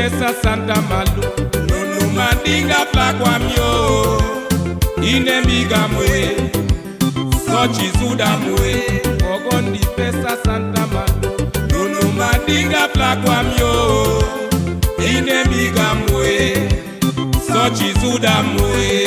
pesa Santa Malu Nunu mandinga plakwa myo Inemiga mwe Sochi zuda mwe Ogondi pesa Santa Malu Nunu mandinga plakwa myo Inemiga mwe Sochi zuda mwe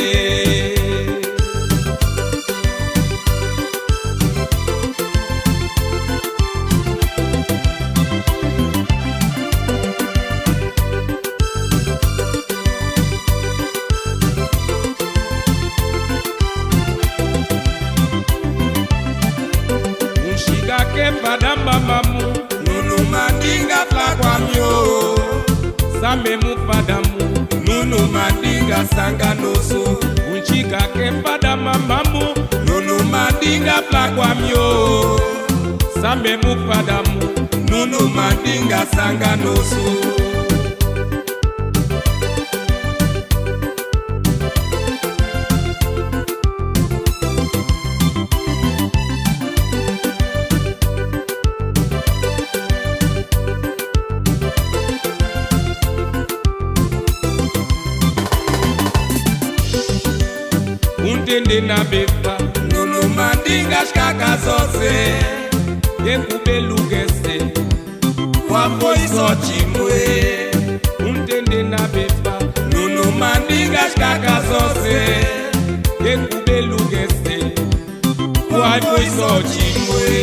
Padamba mamu Nunu mandinga plakwa myo Same mu padamu Nunu mandinga sanga noso Unchika ke padama mamu Nunu mandinga plakwa myo Same mu padamu Nunu mandinga sanga noso Untende na befa Nunu mandinga shkaka zose Yekube lugese Wapo isochi mwe Untende na befa Nunu mandinga shkaka zose Yekube lugese Wapo isochi mwe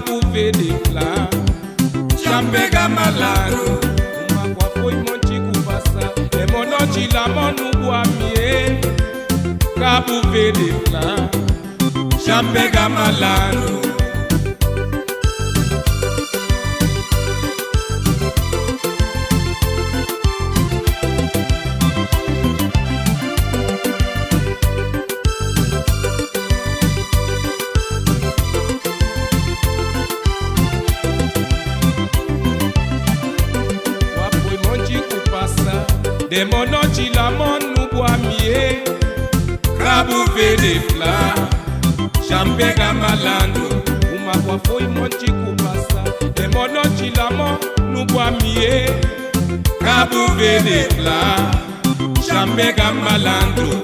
Bouvet des plats, champega malano, ma kwa foi monchi kupasa, e monochi la monu guamie. Ka bouvet des plats, champega malano. De monochi la monu guamie Ka bouvet des plats Champega malando Uma kwa foi monchi kupasa De monochi la monu guamie Ka bouvet des plats Champega malando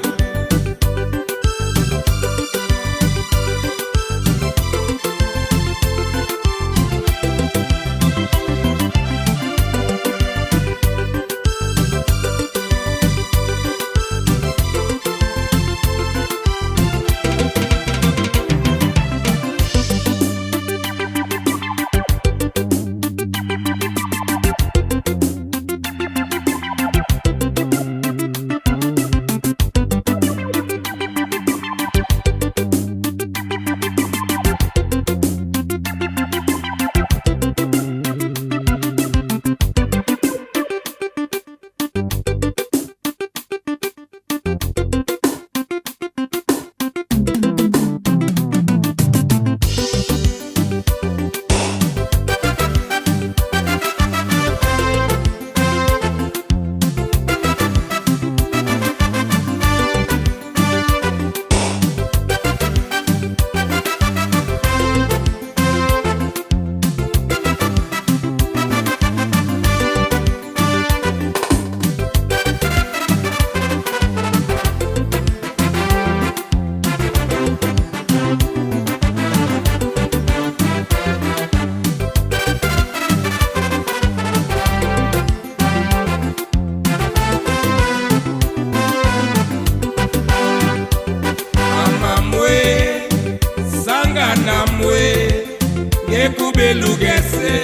Yekube lugese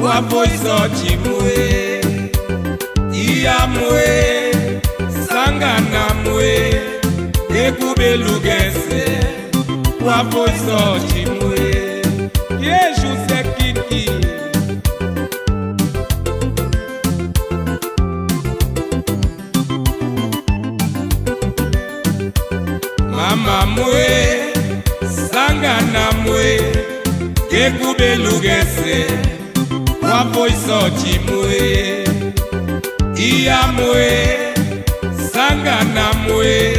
Wapo isochi mwe Iya mwe Sangana mwe Yekube lugese Wapo isochi mwe Yeju sekiti mama mwe sanga na mwe kekube lugese wapo isochi mwe iya mwe sanga na mwe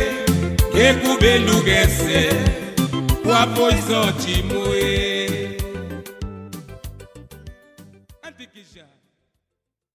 kekube lugese wapo isochi mwe